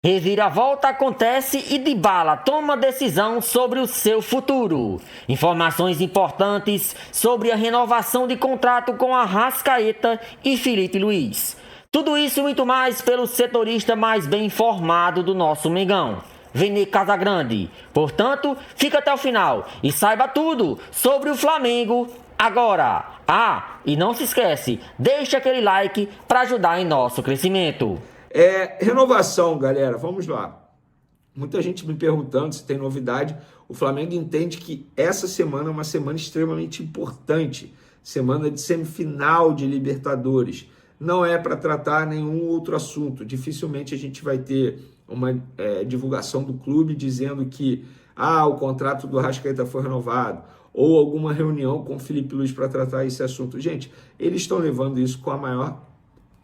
Reviravolta acontece e Dybala toma decisão sobre o seu futuro. Informações importantes sobre a renovação de contrato com Arrascaeta e Filipe Luís. Tudo isso e muito mais pelo setorista mais bem informado do nosso Mengão, Vene Casagrande. Portanto, fica até o final e saiba tudo sobre o Flamengo agora. E não se esquece, deixa aquele like para ajudar em nosso crescimento. Renovação, galera, vamos lá. Muita gente me perguntando se tem novidade. O Flamengo entende que essa semana é uma semana extremamente importante, semana de semifinal de Libertadores. Não é para tratar nenhum outro assunto. Dificilmente a gente vai ter uma divulgação do clube dizendo que o contrato do Arrascaeta foi renovado, ou alguma reunião com o Filipe Luís para tratar esse assunto. Gente, eles estão levando isso com a maior,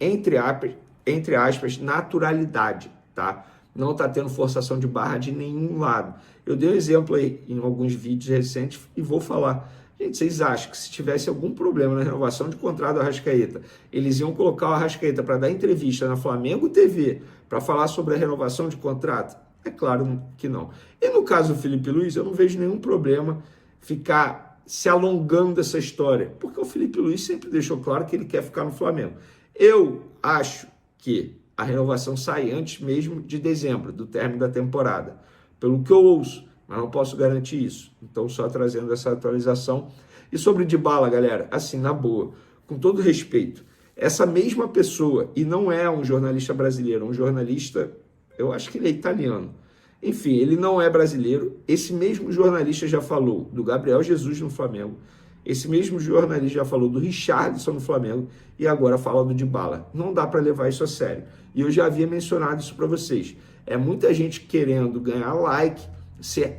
entre aspas, naturalidade, tá? Não está tendo forçação de barra de nenhum lado. Eu dei um exemplo aí em alguns vídeos recentes e vou falar. Gente, vocês acham que se tivesse algum problema na renovação de contrato do Arrascaeta, eles iam colocar o Arrascaeta para dar entrevista na Flamengo TV para falar sobre a renovação de contrato? É claro que não. E no caso do Filipe Luís, eu não vejo nenhum problema ficar se alongando essa história, porque o Filipe Luís sempre deixou claro que ele quer ficar no Flamengo. Eu acho que a renovação sai antes mesmo de dezembro, do término da temporada, pelo que eu ouço, mas não posso garantir isso. Então, só trazendo essa atualização. E sobre o Dybala, galera, assim, na boa, com todo respeito, essa mesma pessoa, e não é um jornalista brasileiro, é um jornalista, eu acho que ele é italiano. Enfim, ele não é brasileiro. Esse mesmo jornalista já falou do Gabriel Jesus no Flamengo. Esse mesmo jornalista já falou do Richarlison no Flamengo e agora fala do Dybala. Não dá para levar isso a sério. E eu já havia mencionado isso para vocês. É muita gente querendo ganhar like,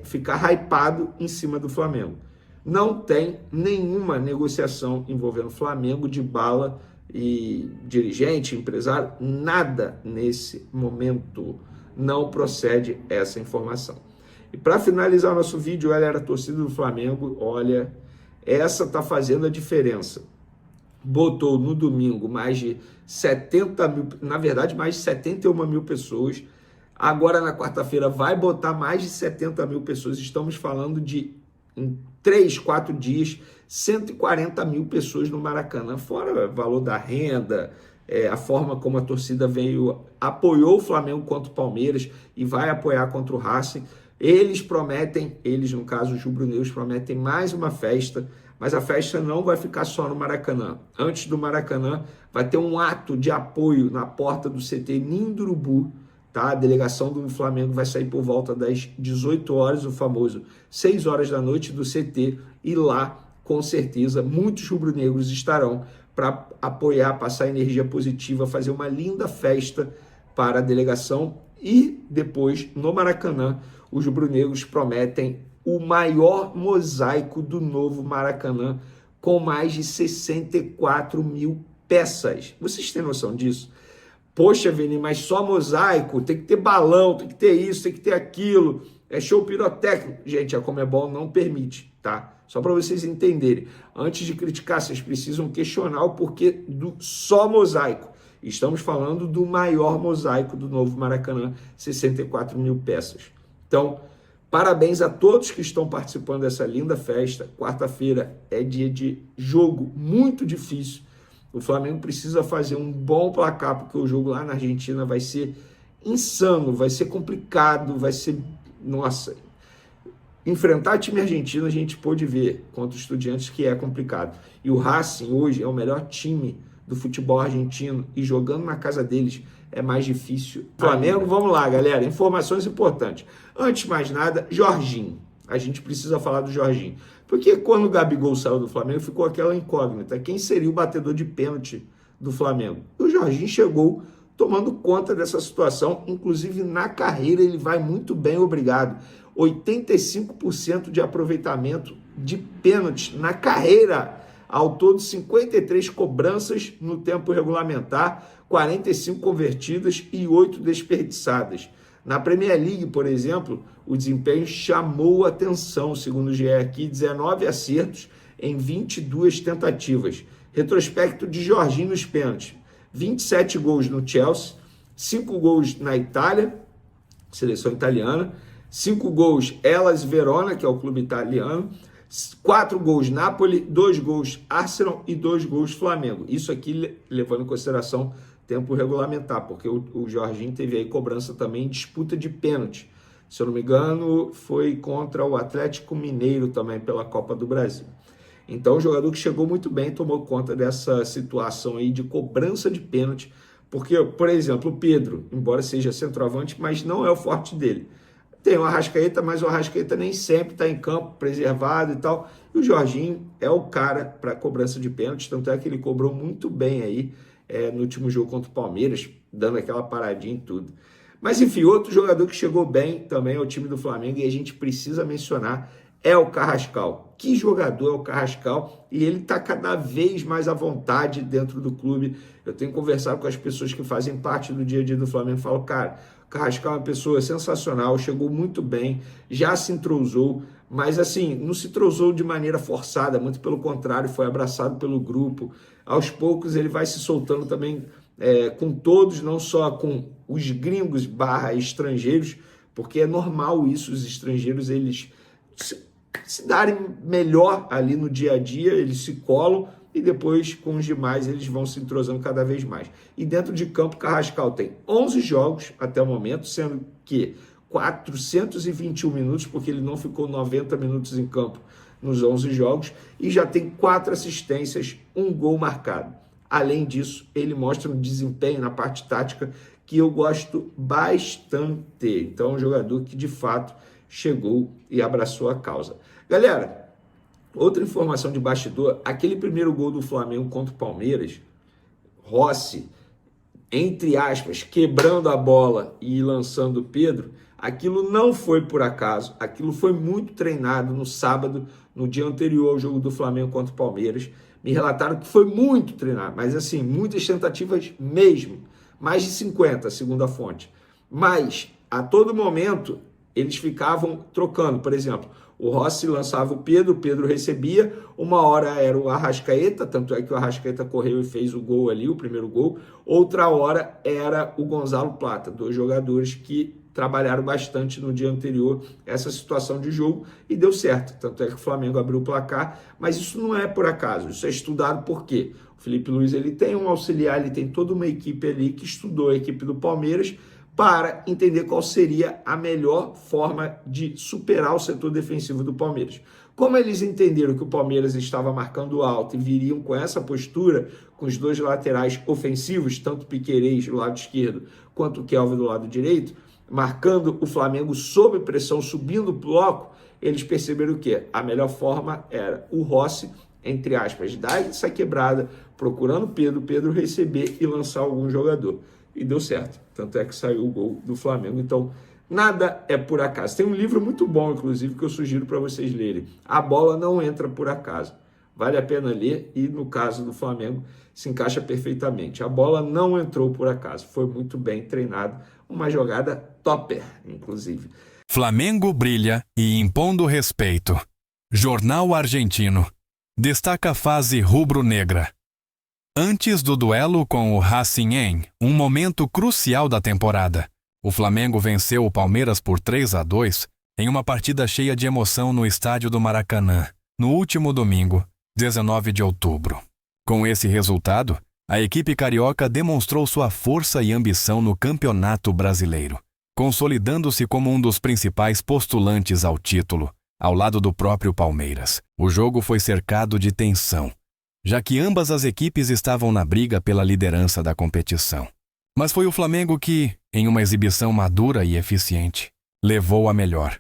ficar hypado em cima do Flamengo. Não tem nenhuma negociação envolvendo Flamengo, Dybala e dirigente, empresário, nada nesse momento. Não procede essa informação. E para finalizar o nosso vídeo, galera, a torcida do Flamengo, olha, essa tá fazendo a diferença. Botou no domingo mais de 70 mil, na verdade mais de 71 mil pessoas. Agora na quarta-feira vai botar mais de 70 mil pessoas. Estamos falando de, em 3, 4 dias, 140 mil pessoas no Maracanã. Fora o valor da renda, a forma como a torcida apoiou o Flamengo contra o Palmeiras e vai apoiar contra o Racing. Eles no caso os rubro-negros, prometem mais uma festa, mas a festa não vai ficar só no Maracanã. Antes do Maracanã, vai ter um ato de apoio na porta do CT Ninho do Urubu, tá? A delegação do Flamengo vai sair por volta das 18 horas, o famoso 6 horas da noite do CT, e lá, com certeza, muitos rubro-negros estarão para apoiar, passar energia positiva, fazer uma linda festa para a delegação. E depois, no Maracanã, os rubro-negros prometem o maior mosaico do novo Maracanã, com mais de 64 mil peças. Vocês têm noção disso? Poxa, Vini, mas só mosaico? Tem que ter balão, tem que ter isso, tem que ter aquilo. É show pirotécnico. Gente, a Conmebol não permite, tá? Só para vocês entenderem. Antes de criticar, vocês precisam questionar o porquê do só mosaico. Estamos falando do maior mosaico do novo Maracanã, 64 mil peças. Então, parabéns a todos que estão participando dessa linda festa. Quarta-feira é dia de jogo muito difícil. O Flamengo precisa fazer um bom placar, porque o jogo lá na Argentina vai ser insano, vai ser complicado, vai ser... Nossa, enfrentar time argentino a gente pôde ver contra os Estudiantes que é complicado. E o Racing hoje é o melhor time do futebol argentino e jogando na casa deles é mais difícil. Flamengo, vamos lá, galera, informações importantes. Antes de mais nada, Jorginho. A gente precisa falar do Jorginho. Porque quando o Gabigol saiu do Flamengo, ficou aquela incógnita. Quem seria o batedor de pênalti do Flamengo? E o Jorginho chegou tomando conta dessa situação. Inclusive, na carreira, ele vai muito bem, obrigado. 85% de aproveitamento de pênalti na carreira. Ao todo, 53 cobranças no tempo regulamentar, 45 convertidas e 8 desperdiçadas. Na Premier League, por exemplo, o desempenho chamou atenção, segundo o GE aqui, 19 acertos em 22 tentativas. Retrospecto de Jorginho nos pênaltis: 27 gols no Chelsea, 5 gols na Itália, seleção italiana. 5 gols, Hellas Verona, que é o clube italiano. 4 gols, Napoli. 2 gols, Arsenal. E 2 gols, Flamengo. Isso aqui levando em consideração tempo regulamentar, porque o Jorginho teve aí cobrança também em disputa de pênalti. Se eu não me engano, foi contra o Atlético Mineiro também pela Copa do Brasil. Então, o jogador que chegou muito bem tomou conta dessa situação aí de cobrança de pênalti, porque, por exemplo, o Pedro, embora seja centroavante, mas não é o forte dele. Tem o Arrascaeta, mas o Arrascaeta nem sempre está em campo, preservado e tal. E o Jorginho é o cara para cobrança de pênalti, tanto é que ele cobrou muito bem aí no último jogo contra o Palmeiras, dando aquela paradinha e tudo. Mas enfim, outro jogador que chegou bem também ao time do Flamengo e a gente precisa mencionar é o Carrascal. Que jogador é o Carrascal? E ele está cada vez mais à vontade dentro do clube. Eu tenho conversado com as pessoas que fazem parte do dia a dia do Flamengo e falo, cara, o Carrascal é uma pessoa sensacional, chegou muito bem, já se entrosou, mas assim, não se entrosou de maneira forçada, muito pelo contrário, foi abraçado pelo grupo. Aos poucos ele vai se soltando também com todos, não só com os gringos / estrangeiros, porque é normal isso, os estrangeiros eles se darem melhor ali no dia a dia, eles se colam e depois com os demais eles vão se entrosando cada vez mais. E dentro de campo, Carrascal tem 11 jogos até o momento, sendo que 421 minutos, porque ele não ficou 90 minutos em campo nos 11 jogos, e já tem 4 assistências, 1 gol marcado. Além disso, ele mostra um desempenho na parte tática que eu gosto bastante. Então, é um jogador que, de fato, chegou e abraçou a causa. Galera, outra informação de bastidor, aquele primeiro gol do Flamengo contra o Palmeiras, Rossi, entre aspas, quebrando a bola e lançando o Pedro, aquilo não foi por acaso, aquilo foi muito treinado no sábado, no dia anterior ao jogo do Flamengo contra o Palmeiras. Me relataram que foi muito treinado, mas assim, muitas tentativas mesmo, mais de 50, segundo a fonte. Mas, a todo momento, eles ficavam trocando. Por exemplo, o Rossi lançava o Pedro recebia, uma hora era o Arrascaeta, tanto é que o Arrascaeta correu e fez o gol ali, o primeiro gol, outra hora era o Gonzalo Plata, 2 jogadores que trabalharam bastante no dia anterior essa situação de jogo e deu certo, tanto é que o Flamengo abriu o placar, mas isso não é por acaso, isso é estudado por quê? O Felipe Luiz ele tem um auxiliar, ele tem toda uma equipe ali que estudou a equipe do Palmeiras para entender qual seria a melhor forma de superar o setor defensivo do Palmeiras. Como eles entenderam que o Palmeiras estava marcando alto e viriam com essa postura, com os 2 laterais ofensivos, tanto Piquerez do lado esquerdo quanto o Kelvin do lado direito, marcando o Flamengo sob pressão, subindo o bloco, eles perceberam o quê? A melhor forma era o Rossi, entre aspas, dar essa quebrada, procurando Pedro receber e lançar algum jogador. E deu certo. Tanto é que saiu o gol do Flamengo. Então, nada é por acaso. Tem um livro muito bom, inclusive, que eu sugiro para vocês lerem. A bola não entra por acaso. Vale a pena ler e, no caso do Flamengo, se encaixa perfeitamente. A bola não entrou por acaso. Foi muito bem treinado. Uma jogada topper, inclusive. Flamengo brilha e impondo respeito. Jornal Argentino. Destaca a fase rubro-negra. Antes do duelo com o Racing em um momento crucial da temporada, o Flamengo venceu o Palmeiras por 3-2 em uma partida cheia de emoção no estádio do Maracanã, no último domingo, 19 de outubro. Com esse resultado, a equipe carioca demonstrou sua força e ambição no Campeonato Brasileiro, consolidando-se como um dos principais postulantes ao título, ao lado do próprio Palmeiras. O jogo foi cercado de tensão, já que ambas as equipes estavam na briga pela liderança da competição. Mas foi o Flamengo que, em uma exibição madura e eficiente, levou a melhor.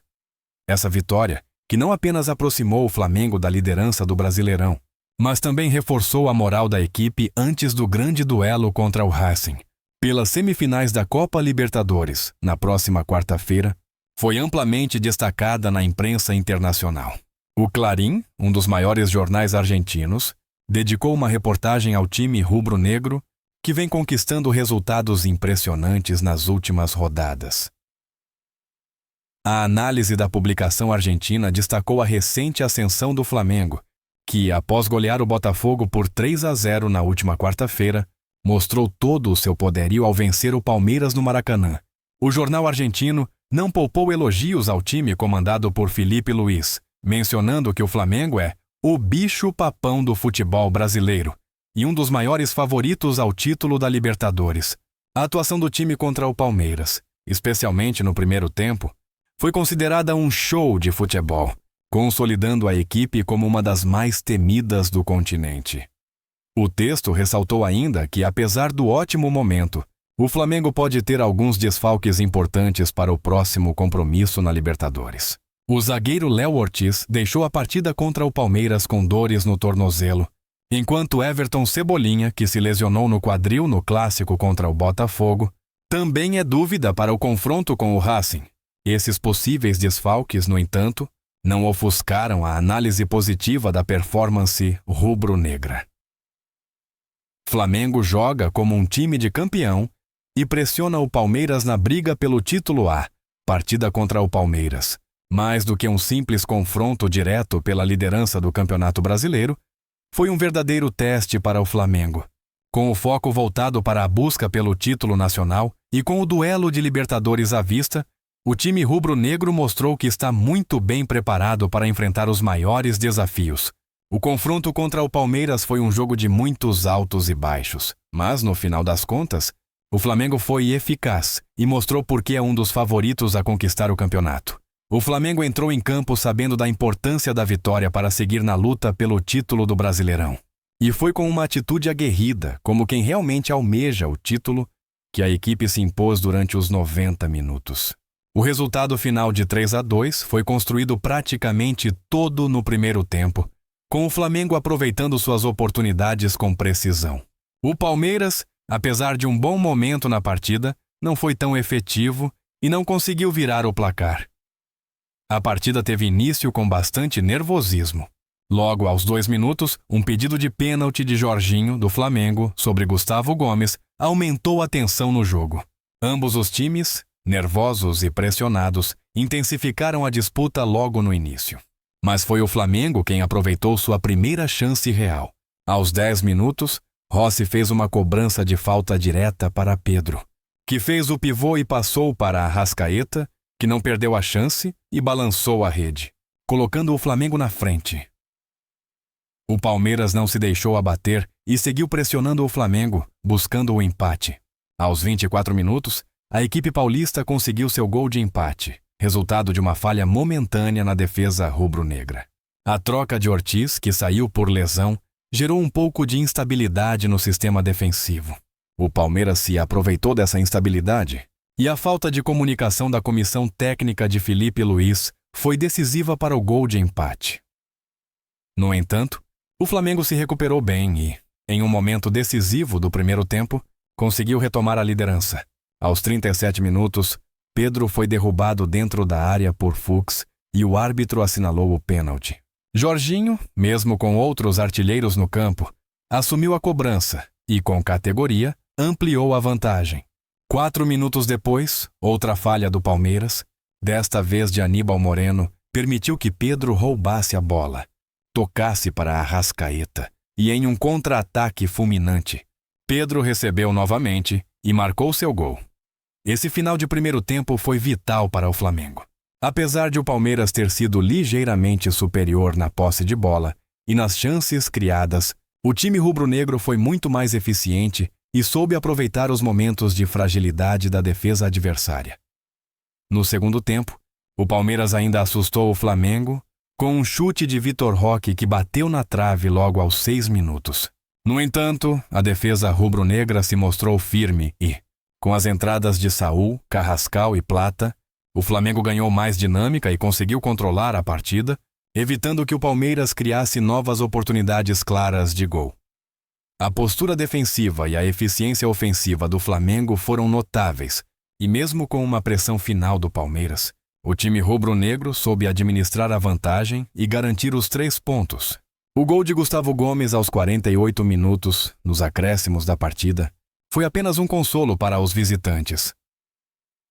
Essa vitória, que não apenas aproximou o Flamengo da liderança do Brasileirão, mas também reforçou a moral da equipe antes do grande duelo contra o Racing. Pelas semifinais da Copa Libertadores, na próxima quarta-feira, foi amplamente destacada na imprensa internacional. O Clarín, um dos maiores jornais argentinos, dedicou uma reportagem ao time rubro-negro, que vem conquistando resultados impressionantes nas últimas rodadas. A análise da publicação argentina destacou a recente ascensão do Flamengo, que, após golear o Botafogo por 3-0 na última quarta-feira, mostrou todo o seu poderio ao vencer o Palmeiras no Maracanã. O jornal argentino não poupou elogios ao time comandado por Filipe Luís, mencionando que o Flamengo é o bicho-papão do futebol brasileiro e um dos maiores favoritos ao título da Libertadores. A atuação do time contra o Palmeiras, especialmente no primeiro tempo, foi considerada um show de futebol, consolidando a equipe como uma das mais temidas do continente. O texto ressaltou ainda que, apesar do ótimo momento, o Flamengo pode ter alguns desfalques importantes para o próximo compromisso na Libertadores. O zagueiro Léo Ortiz deixou a partida contra o Palmeiras com dores no tornozelo, enquanto Everton Cebolinha, que se lesionou no quadril no clássico contra o Botafogo, também é dúvida para o confronto com o Racing. Esses possíveis desfalques, no entanto, não ofuscaram a análise positiva da performance rubro-negra. Flamengo joga como um time de campeão e pressiona o Palmeiras na briga pelo título A, partida contra o Palmeiras. Mais do que um simples confronto direto pela liderança do Campeonato Brasileiro, foi um verdadeiro teste para o Flamengo. Com o foco voltado para a busca pelo título nacional e com o duelo de Libertadores à vista, o time rubro-negro mostrou que está muito bem preparado para enfrentar os maiores desafios. O confronto contra o Palmeiras foi um jogo de muitos altos e baixos, mas, no final das contas, o Flamengo foi eficaz e mostrou por que é um dos favoritos a conquistar o campeonato. O Flamengo entrou em campo sabendo da importância da vitória para seguir na luta pelo título do Brasileirão. E foi com uma atitude aguerrida, como quem realmente almeja o título, que a equipe se impôs durante os 90 minutos. O resultado final de 3-2 foi construído praticamente todo no primeiro tempo, com o Flamengo aproveitando suas oportunidades com precisão. O Palmeiras, apesar de um bom momento na partida, não foi tão efetivo e não conseguiu virar o placar. A partida teve início com bastante nervosismo. Logo aos 2 minutos, um pedido de pênalti de Jorginho, do Flamengo, sobre Gustavo Gomes, aumentou a tensão no jogo. Ambos os times, nervosos e pressionados, intensificaram a disputa logo no início. Mas foi o Flamengo quem aproveitou sua primeira chance real. Aos 10 minutos, Rossi fez uma cobrança de falta direta para Pedro, que fez o pivô e passou para Arrascaeta, que não perdeu a chance e balançou a rede, colocando o Flamengo na frente. O Palmeiras não se deixou abater e seguiu pressionando o Flamengo, buscando o empate. Aos 24 minutos, a equipe paulista conseguiu seu gol de empate, resultado de uma falha momentânea na defesa rubro-negra. A troca de Ortiz, que saiu por lesão, gerou um pouco de instabilidade no sistema defensivo. O Palmeiras se aproveitou dessa instabilidade e a falta de comunicação da comissão técnica de Filipe Luís foi decisiva para o gol de empate. No entanto, o Flamengo se recuperou bem e, em um momento decisivo do primeiro tempo, conseguiu retomar a liderança. Aos 37 minutos, Pedro foi derrubado dentro da área por Fux e o árbitro assinalou o pênalti. Jorginho, mesmo com outros artilheiros no campo, assumiu a cobrança e, com categoria, ampliou a vantagem. 4 minutos depois, outra falha do Palmeiras, desta vez de Aníbal Moreno, permitiu que Pedro roubasse a bola, tocasse para Arrascaeta e, em um contra-ataque fulminante, Pedro recebeu novamente e marcou seu gol. Esse final de primeiro tempo foi vital para o Flamengo. Apesar de o Palmeiras ter sido ligeiramente superior na posse de bola e nas chances criadas, o time rubro-negro foi muito mais eficiente e soube aproveitar os momentos de fragilidade da defesa adversária. No segundo tempo, o Palmeiras ainda assustou o Flamengo com um chute de Vitor Roque que bateu na trave logo aos 6 minutos. No entanto, a defesa rubro-negra se mostrou firme e, com as entradas de Saúl, Carrascal e Plata, o Flamengo ganhou mais dinâmica e conseguiu controlar a partida, evitando que o Palmeiras criasse novas oportunidades claras de gol. A postura defensiva e a eficiência ofensiva do Flamengo foram notáveis, e mesmo com uma pressão final do Palmeiras, o time rubro-negro soube administrar a vantagem e garantir os 3 pontos. O gol de Gustavo Gomes aos 48 minutos, nos acréscimos da partida, foi apenas um consolo para os visitantes.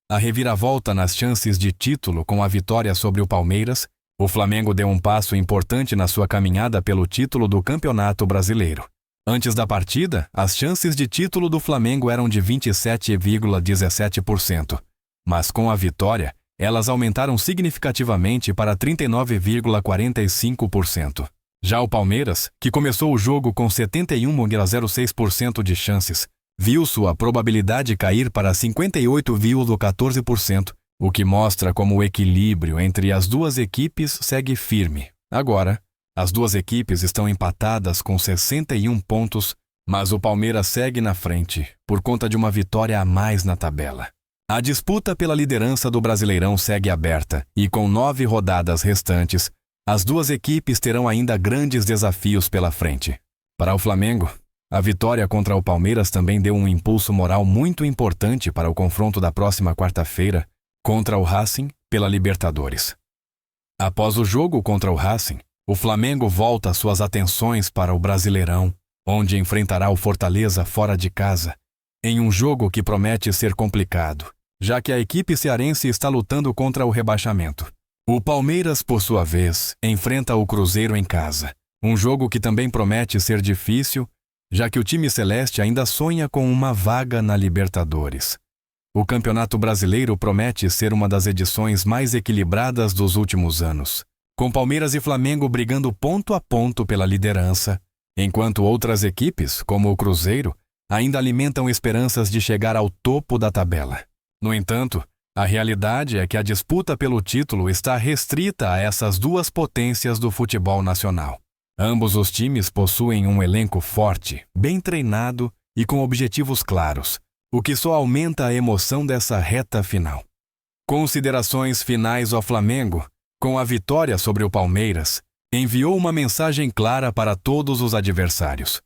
A reviravolta nas chances de título com a vitória sobre o Palmeiras, o Flamengo deu um passo importante na sua caminhada pelo título do Campeonato Brasileiro. Antes da partida, as chances de título do Flamengo eram de 27,17%, mas com a vitória, elas aumentaram significativamente para 39,45%. Já o Palmeiras, que começou o jogo com 71,06% de chances, viu sua probabilidade cair para 58,14%, o que mostra como o equilíbrio entre as duas equipes segue firme. Agora, as duas equipes estão empatadas com 61 pontos, mas o Palmeiras segue na frente por conta de uma vitória a mais na tabela. A disputa pela liderança do Brasileirão segue aberta e, com 9 rodadas restantes, as duas equipes terão ainda grandes desafios pela frente. Para o Flamengo, a vitória contra o Palmeiras também deu um impulso moral muito importante para o confronto da próxima quarta-feira contra o Racing pela Libertadores. Após o jogo contra o Racing, o Flamengo volta suas atenções para o Brasileirão, onde enfrentará o Fortaleza fora de casa, em um jogo que promete ser complicado, já que a equipe cearense está lutando contra o rebaixamento. O Palmeiras, por sua vez, enfrenta o Cruzeiro em casa, um jogo que também promete ser difícil, já que o time celeste ainda sonha com uma vaga na Libertadores. O Campeonato Brasileiro promete ser uma das edições mais equilibradas dos últimos anos, com Palmeiras e Flamengo brigando ponto a ponto pela liderança, enquanto outras equipes, como o Cruzeiro, ainda alimentam esperanças de chegar ao topo da tabela. No entanto, a realidade é que a disputa pelo título está restrita a essas duas potências do futebol nacional. Ambos os times possuem um elenco forte, bem treinado e com objetivos claros, o que só aumenta a emoção dessa reta final. Considerações finais ao Flamengo, com a vitória sobre o Palmeiras, enviou uma mensagem clara para todos os adversários.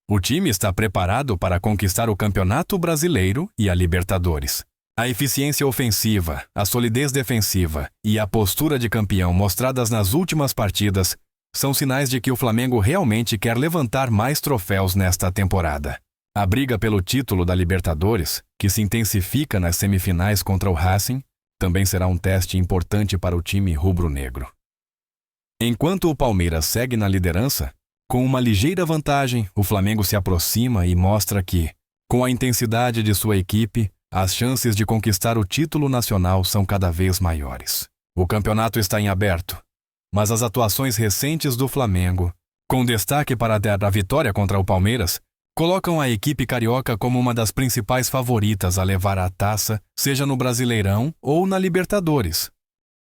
O time está preparado para conquistar o Campeonato Brasileiro e a Libertadores. A eficiência ofensiva, a solidez defensiva e a postura de campeão mostradas nas últimas partidas são sinais de que o Flamengo realmente quer levantar mais troféus nesta temporada. A briga pelo título da Libertadores, que se intensifica nas semifinais contra o Racing, também será um teste importante para o time rubro-negro. Enquanto o Palmeiras segue na liderança, com uma ligeira vantagem, o Flamengo se aproxima e mostra que, com a intensidade de sua equipe, as chances de conquistar o título nacional são cada vez maiores. O campeonato está em aberto, mas as atuações recentes do Flamengo, com destaque para a vitória contra o Palmeiras, colocam a equipe carioca como uma das principais favoritas a levar a taça, seja no Brasileirão ou na Libertadores.